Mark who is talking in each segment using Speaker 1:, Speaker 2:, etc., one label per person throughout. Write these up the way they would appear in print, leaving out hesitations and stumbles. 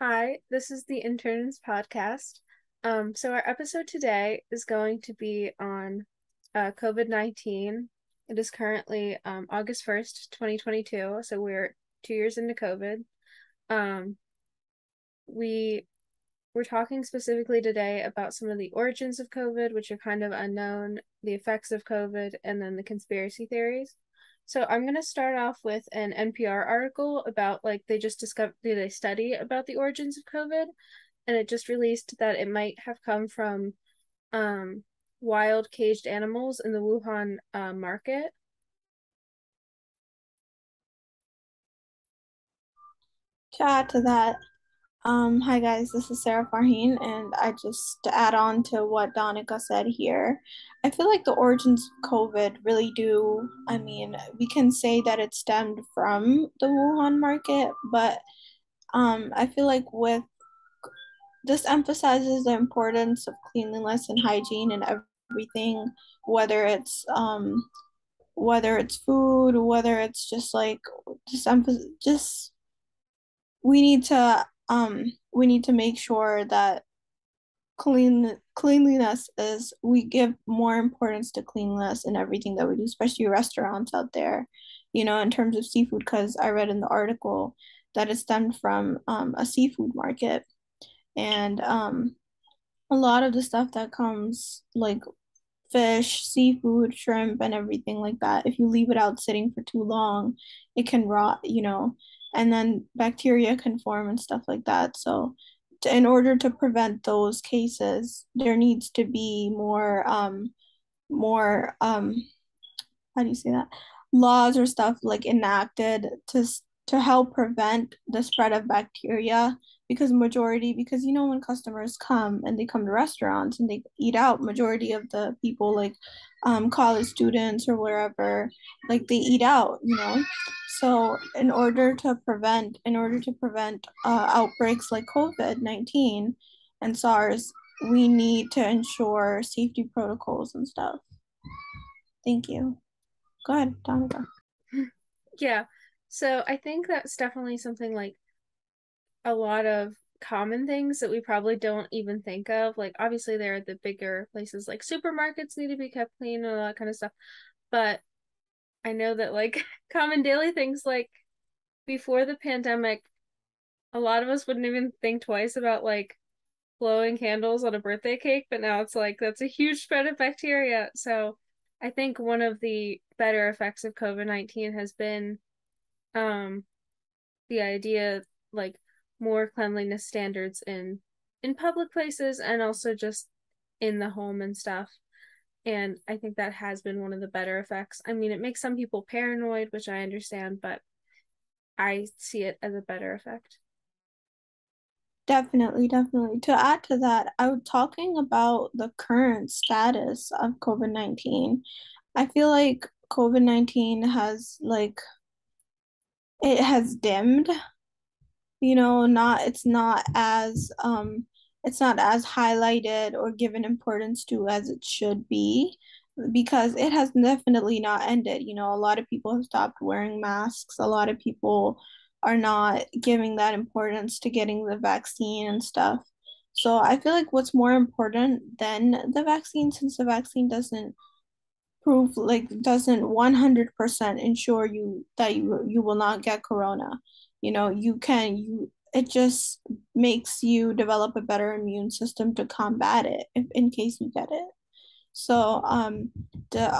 Speaker 1: Hi, this is the Interns Podcast. So our episode today is going to be on COVID-19. It is currently August 1st, 2022, so we're 2 years into COVID. Um, we we're talking specifically today about some of the origins of COVID, which are kind of unknown, the effects of COVID, and then the conspiracy theories. So I'm going to start off with an NPR article about like they just discovered did a study about the origins of COVID, and it just released that it might have come from um wild caged animals in the Wuhan market.
Speaker 2: To add to that, hi guys, this is Sarah Farheen, and I just to add on to what Donica said here, I feel like the origins of COVID really do. I mean, we can say that it stemmed from the Wuhan market, but I feel like with this emphasizes the importance of cleanliness and hygiene and everything, whether it's whether it's food, whether it's just like just we need to make sure that cleanliness is we give more importance to cleanliness in everything that we do, especially restaurants out there, in terms of seafood, because I read in the article that it stemmed from a seafood market. And a lot of the stuff that comes like fish, seafood, shrimp, and everything like that, if you leave it out sitting for too long, it can rot, and then bacteria can form and stuff like that. So, in order to prevent those cases, there needs to be more, how do you say that? Laws or stuff like enacted to help prevent the spread of bacteria because when customers come and they come to restaurants and they eat out, majority of the people like college students or wherever, like they eat out. So in order to prevent outbreaks like COVID-19 and SARS, we need to ensure safety protocols and stuff. Thank you. Go ahead, Donica.
Speaker 1: Yeah. So I think that's definitely something like a lot of common things that we probably don't even think of. Like obviously there are the bigger places like supermarkets need to be kept clean and all that kind of stuff. But I know that like common daily things like before the pandemic, a lot of us wouldn't even think twice about like blowing candles on a birthday cake, but now it's like that's a huge spread of bacteria. So I think one of the better effects of COVID-19 has been um the idea like more cleanliness standards in public places and also just in the home and stuff. And I think that has been one of the better effects. I mean, it makes some people paranoid, which I understand, but I see it as a better effect.
Speaker 2: Definitely, definitely. To add to that, I was talking about the current status of COVID-19. I feel like COVID-19 has it has dimmed, not it's not as highlighted or given importance to as it should be because it has definitely not ended. A lot of people have stopped wearing masks. A lot of people are not giving that importance to getting the vaccine and stuff. So I feel like what's more important than the vaccine, since the vaccine doesn't 100% ensure you that you will not get corona. You it just makes you develop a better immune system to combat it if in case you get it. So the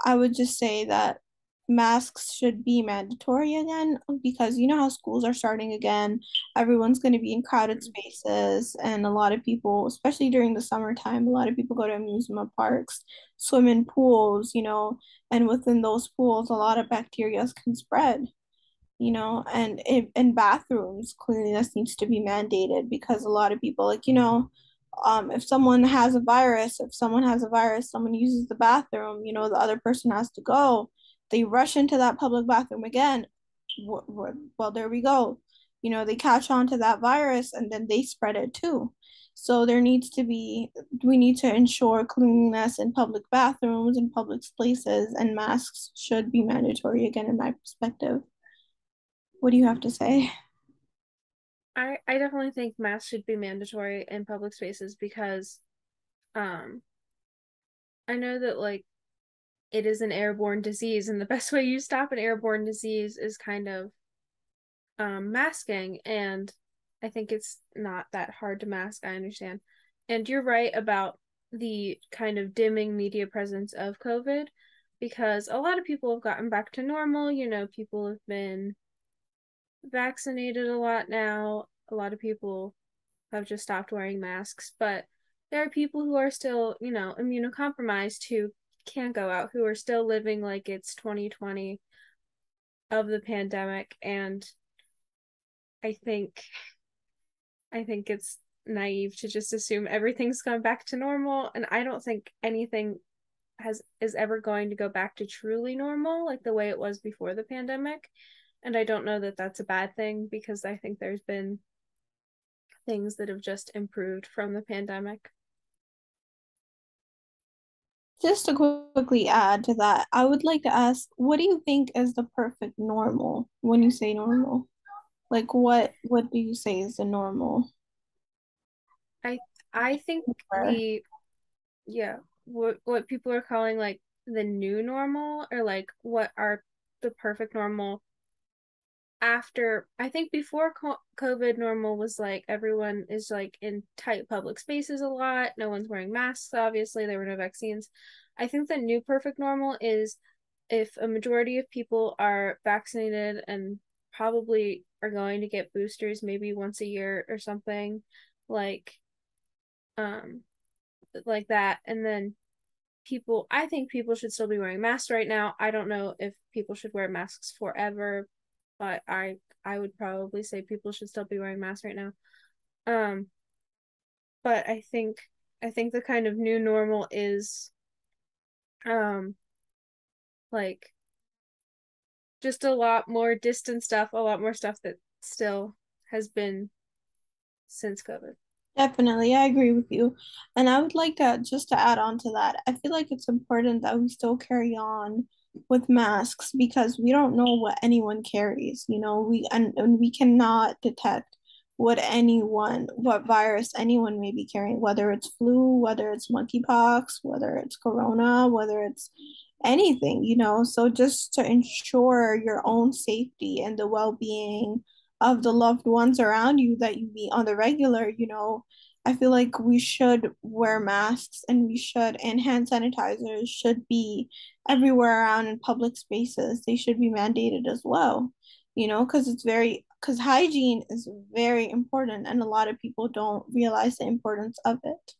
Speaker 2: I would just say that masks should be mandatory again because you know how schools are starting again. Everyone's going to be in crowded spaces, and a lot of people, especially during the summertime, a lot of people go to amusement parks, swim in pools, and within those pools, a lot of bacteria can spread, and in bathrooms, cleanliness needs to be mandated because a lot of people, if someone has a virus, someone uses the bathroom, the other person has to go. They rush into that public bathroom again. Well, there we go. They catch on to that virus and then they spread it too. So we need to ensure cleanliness in public bathrooms and public places, and masks should be mandatory again, in my perspective. What do you have to say?
Speaker 1: I definitely think masks should be mandatory in public spaces because um I know that like it is an airborne disease, and the best way you stop an airborne disease is kind of masking. And I think it's not that hard to mask. I understand. And you're right about the kind of dimming media presence of COVID because a lot of people have gotten back to normal. People have been vaccinated a lot now. A lot of people have just stopped wearing masks, but there are people who are still, immunocompromised who can't go out, who are still living like it's 2020 of the pandemic. And I think I think it's naive to just assume everything's gone back to normal, and I don't think anything has is ever going to go back to truly normal like the way it was before the pandemic. And I don't know that that's a bad thing because I think there's been things that have just improved from the pandemic.
Speaker 2: Just to quickly add to that, I would like to ask, what do you think is the perfect normal when you say normal? Like what do you say is the normal?
Speaker 1: I I think
Speaker 2: Or
Speaker 1: the yeah, what people are calling like the new normal, or like what are the perfect normal after. I think before COVID, normal was like everyone is like in tight public spaces a lot. No one's wearing masks, obviously. There were no vaccines. I think the new perfect normal is if a majority of people are vaccinated and probably are going to get boosters maybe once a year or something like um like that. And then I think people should still be wearing masks right now. I don't know if people should wear masks forever, but I would probably say people should still be wearing masks right now. Um, but I think the kind of new normal is um like just a lot more distant stuff, a lot more stuff that still has been since COVID.
Speaker 2: definitely, I agree with you. And I would like to just to add on to that, I feel like it's important that we still carry on with masks because we don't know what anyone carries, and we cannot detect what virus anyone may be carrying, whether it's flu, whether it's monkeypox, whether it's corona, whether it's anything, So just to ensure your own safety and the well-being of the loved ones around you that you meet on the regular, I feel like we should wear masks and hand sanitizers should be everywhere around in public spaces. They should be mandated as well, because hygiene is very important and a lot of people don't realize the importance of it,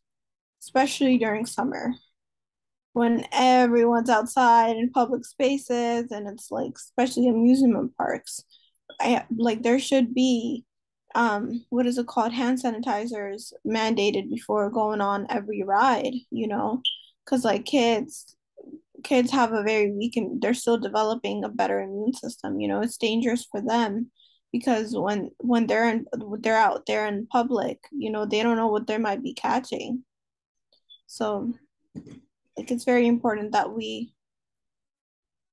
Speaker 2: especially during summer when everyone's outside in public spaces and it's like, especially amusement parks. Like there should be what is it called, hand sanitizers mandated before going on every ride, because like kids have a very weak and they're still developing a better immune system. It's dangerous for them because when they're out there in public, they don't know what they might be catching. So like it's very important that we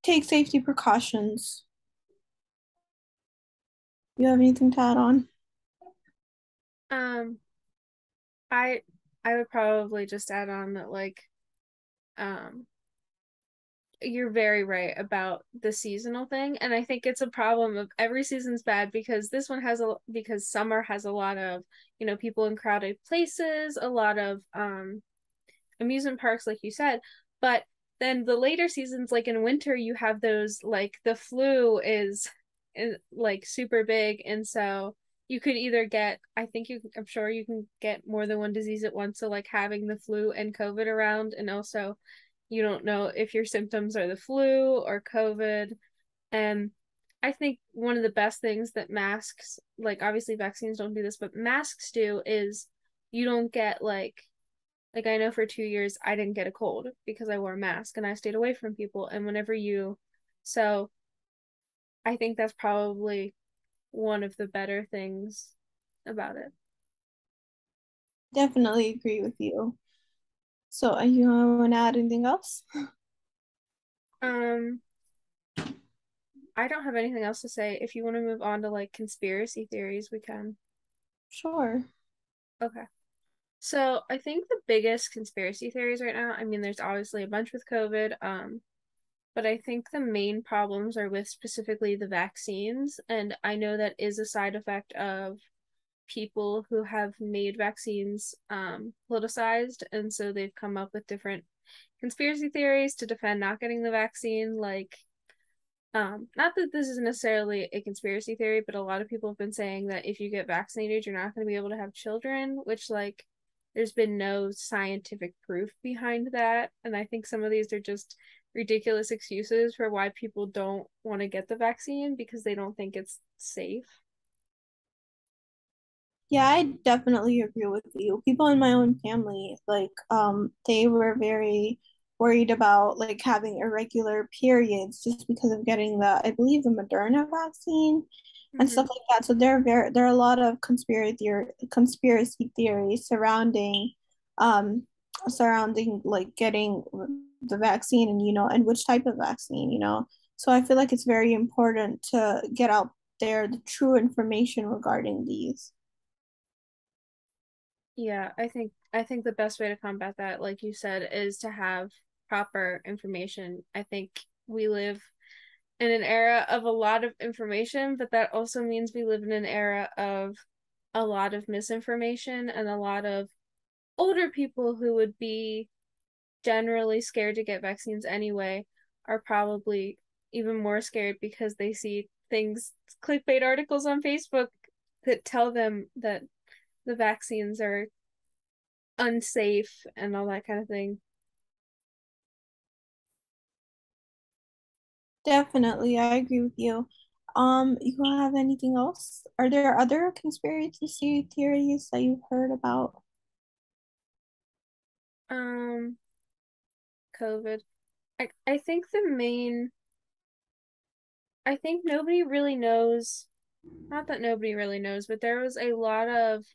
Speaker 2: take safety precautions. You have anything to add on?
Speaker 1: Um, I I would probably just add on that um you're very right about the seasonal thing, and I think it's a problem of every season's bad because because summer has a lot of people in crowded places, a lot of amusement parks like you said. But then the later seasons, like in winter, you have those, like the flu is like super big. And so you could either get, I'm sure you can get more than one disease at once, so like having the flu and COVID around. And also you don't know if your symptoms are the flu or COVID. And I think one of the best things that masks, like obviously vaccines don't do this, but masks do, is you don't get like I know for 2 years I didn't get a cold because I wore a mask and I stayed away from people. And so I think that's probably one of the better things about it.
Speaker 2: Definitely agree with you. So, you want to add anything else?
Speaker 1: Um, I don't have anything else to say. If you want to move on to like conspiracy theories, we can.
Speaker 2: Sure.
Speaker 1: Okay. So I think the biggest conspiracy theories right now, I mean, there's obviously a bunch with COVID, but I think the main problems are with specifically the vaccines. And I know that is a side effect of people who have made vaccines politicized. And so they've come up with different conspiracy theories to defend not getting the vaccine. Like, not that this is necessarily a conspiracy theory, but a lot of people have been saying that if you get vaccinated, you're not going to be able to have children, which, like, there's been no scientific proof behind that. And I think some of these are just ridiculous excuses for why people don't want to get the vaccine because they don't think it's safe.
Speaker 2: Yeah, I definitely agree with you. People in my own family, like, they were very worried about like having irregular periods just because of getting the, I believe, the Moderna vaccine and
Speaker 1: Mm-hmm.
Speaker 2: stuff like that. So there are a lot of conspiracy theories um surrounding like getting the vaccine and and which type of vaccine. So I feel like it's very important to get out there the true information regarding these.
Speaker 1: Yeah, I think the best way to combat that, like you said, is to have proper information. I think we live in an era of a lot of information, but that also means we live in an era of a lot of misinformation and a lot of older people who would be generally scared to get vaccines anyway are probably even more scared because they see things, clickbait articles on Facebook that tell them that the vaccines are unsafe and all that kind of thing.
Speaker 2: Definitely, I agree with you. You have anything else? Are there other conspiracy theories that you've heard about?
Speaker 1: Um, COVID. I think the main I think nobody really knows, not that nobody really knows, but there was a lot of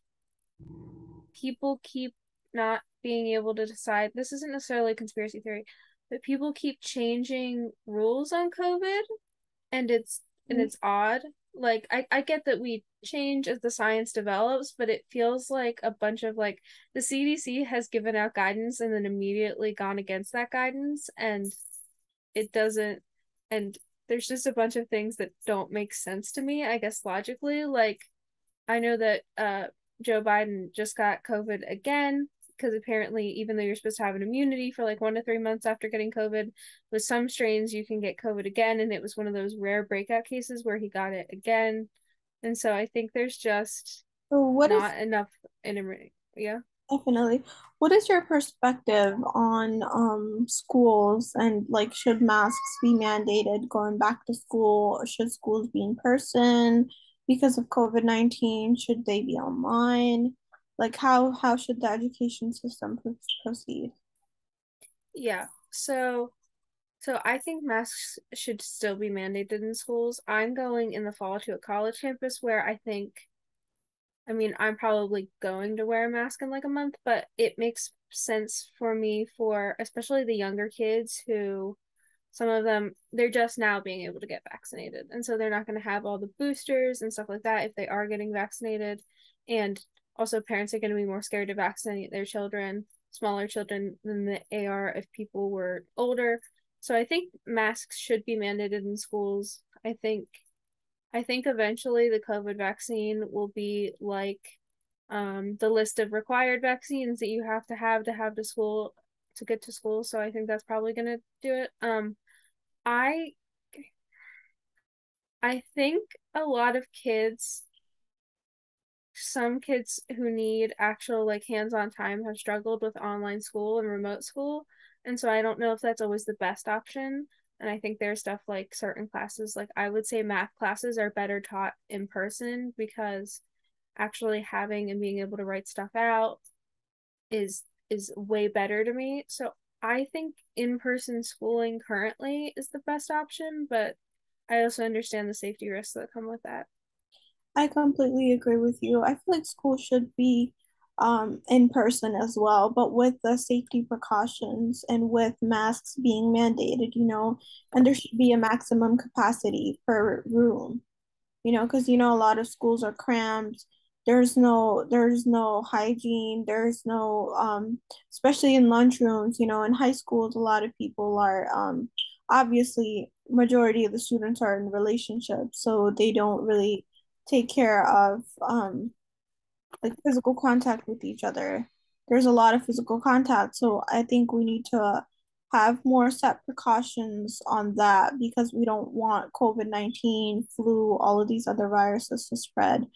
Speaker 1: people keep not being able to decide. This isn't necessarily a conspiracy theory, but people keep changing rules on COVID and it's odd. Like I get that we change as the science develops, but it feels like a bunch of like the CDC has given out guidance and then immediately gone against that guidance and it doesn't and there's just a bunch of things that don't make sense to me, I guess logically. Like I know that Joe Biden just got COVID again because apparently, even though you're supposed to have an immunity for like 1 to 3 months after getting COVID, with some strains you can get COVID again, and it was one of those rare breakout cases where he got it again. And so I think there's just
Speaker 2: So what is
Speaker 1: not enough in yeah.
Speaker 2: definitely what is your perspective on schools and like should masks be mandated going back to school or should schools be in person because of COVID-19? Should they be online? Like how should the education system proceed?
Speaker 1: Yeah. So I think masks should still be mandated in schools. I'm going in the fall to a college campus where I mean, I'm probably going to wear a mask in like a month, but it makes sense for me for especially the younger kids who some of them they're just now being able to get vaccinated. And so they're not going to have all the boosters and stuff like that if they are getting vaccinated. And also parents are going to be more scared to vaccinate their children, smaller children than they are if people were older. So I think masks should be mandated in schools. I think eventually the COVID vaccine will be like the list of required vaccines that you have to have to school to get to school. So I think that's probably gonna do it. I I think a lot of kids, some kids who need actual like hands-on time have struggled with online school and remote school. And so I don't know if that's always the best option. And I think there's stuff like certain classes, like I would say math classes are better taught in person because actually having and being able to write stuff out is way better to me. So I think in-person schooling currently is the best option, but I also understand the safety risks that come with that.
Speaker 2: I completely agree with you. I feel like school should be in person as well, but with the safety precautions and with masks being mandated, and there should be a maximum capacity per room, because a lot of schools are cramped there's no hygiene, there's no especially in lunchrooms, in high schools a lot of people are obviously majority of the students are in relationships, so they don't really take care of like physical contact with each other. There's a lot of physical contact, so I think we need to have more set precautions on that because we don't want COVID-19, flu, all of these other viruses to spread.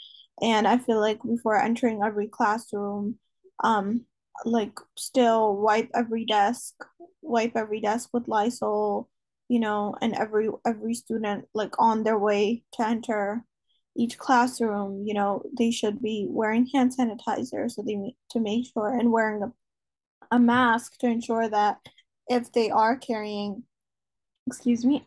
Speaker 2: And I feel like before entering every classroom, um, like still wipe every desk with Lysol, and every student like on their way to enter each classroom, they should be wearing hand sanitizer so to make sure and wearing a mask to ensure that if they are carrying, excuse me,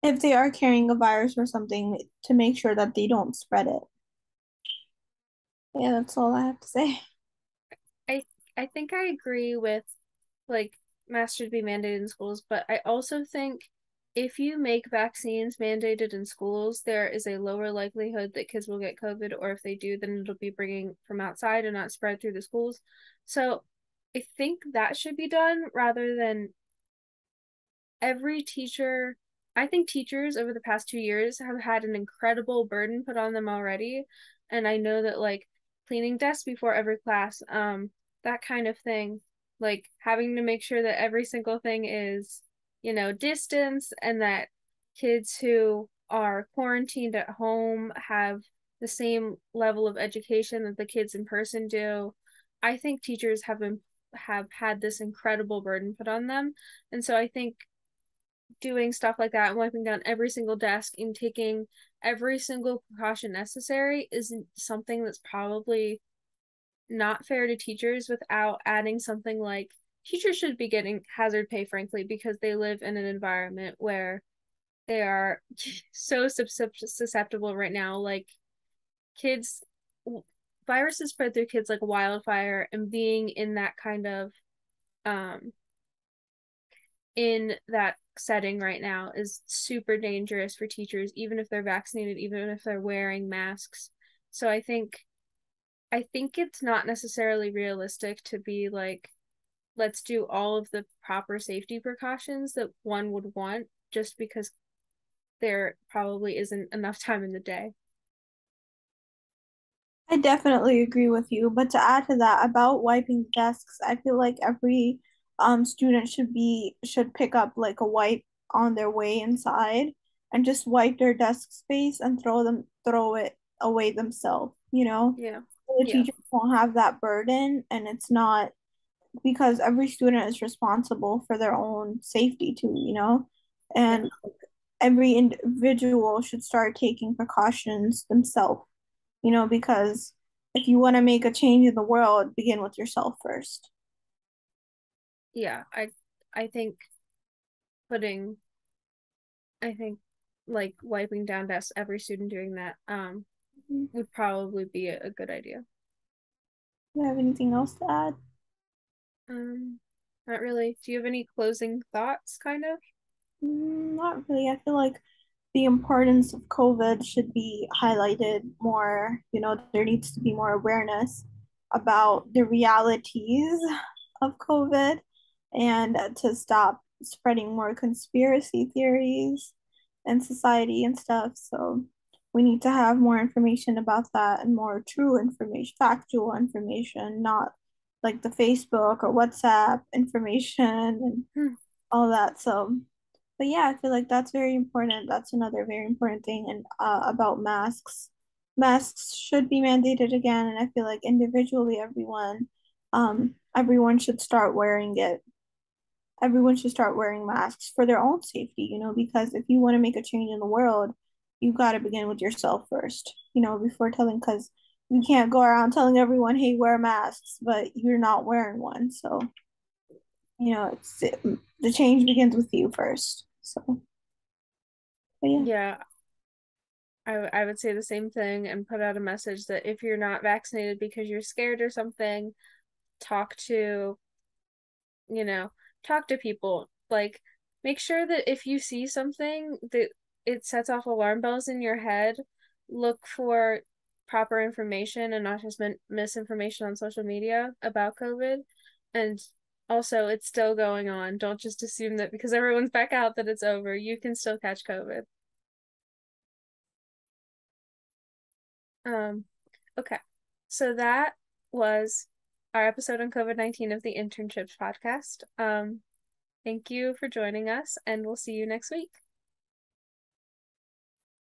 Speaker 2: if they are carrying a virus or something, to make sure that they don't spread it. Yeah, that's all I have to say.
Speaker 1: I I think I agree with like masks should be mandated in schools, but I also think if you make vaccines mandated in schools, there is a lower likelihood that kids will get COVID, or if they do, then it'll be bringing from outside and not spread through the schools. So I think that should be done rather than every teacher. I think teachers over the past 2 years have had an incredible burden put on them already. And I know that like cleaning desks before every class, that kind of thing, like having to make sure that every single thing is, distance, and that kids who are quarantined at home have the same level of education that the kids in person do. I think teachers have had this incredible burden put on them. And so I think doing stuff like that and wiping down every single desk and taking every single precaution necessary is something that's probably not fair to teachers without adding something like teachers should be getting hazard pay, frankly, because they live in an environment where they are so susceptible right now. Like kids, viruses spread through kids like wildfire, and being in that kind of um in that setting right now is super dangerous for teachers, even if they're vaccinated, even if they're wearing masks. So I think it's not necessarily realistic to be like, let's do all of the proper safety precautions that one would want just because there probably isn't enough time in the day.
Speaker 2: I definitely agree with you, but to add to that about wiping desks, I feel like every student should pick up like a wipe on their way inside and just wipe their desk space and throw it away themselves,
Speaker 1: Yeah.
Speaker 2: So the
Speaker 1: Yeah.
Speaker 2: teachers won't have that burden, and it's not because every student is responsible for their own safety too,
Speaker 1: Yeah.
Speaker 2: and every individual should start taking precautions themselves, because if you want to make a change in the world, begin with yourself first.
Speaker 1: Yeah. I think putting I think like wiping down desks, every student doing that
Speaker 2: Do
Speaker 1: would probably be a good idea.
Speaker 2: you have anything else to add?
Speaker 1: Um, Not really. Do you have any closing thoughts, kind of?
Speaker 2: Not really. I feel like the importance of COVID should be highlighted more. There needs to be more awareness about the realities of COVID and to stop spreading more conspiracy theories in society and stuff. So we need to have more information about that and more true information, factual information, not like the Facebook or WhatsApp information and
Speaker 1: Hmm.
Speaker 2: all that. So but yeah, I feel like that's very important. That's another very important thing. And about masks, masks should be mandated again. And I feel like individually, everyone should start wearing it. Everyone should start wearing masks for their own safety. Because if you want to make a change in the world, you got to begin with yourself first. Before telling, because you can't go around telling everyone, "Hey, wear masks," but you're not wearing one. So it's the change begins with you first. So. But yeah.
Speaker 1: Yeah, I would say the same thing and put out a message that if you're not vaccinated because you're scared or something, talk to, you know, talk to people. Like, make sure that if you see something that it sets off alarm bells in your head. Look for proper information and not just misinformation on social media about COVID. And also, it's still going on. Don't just assume that because everyone's back out that it's over. You can still catch COVID. Um, okay. So that was our episode on COVID-19 of the Internships podcast. Thank you for joining us, and we'll see you next week.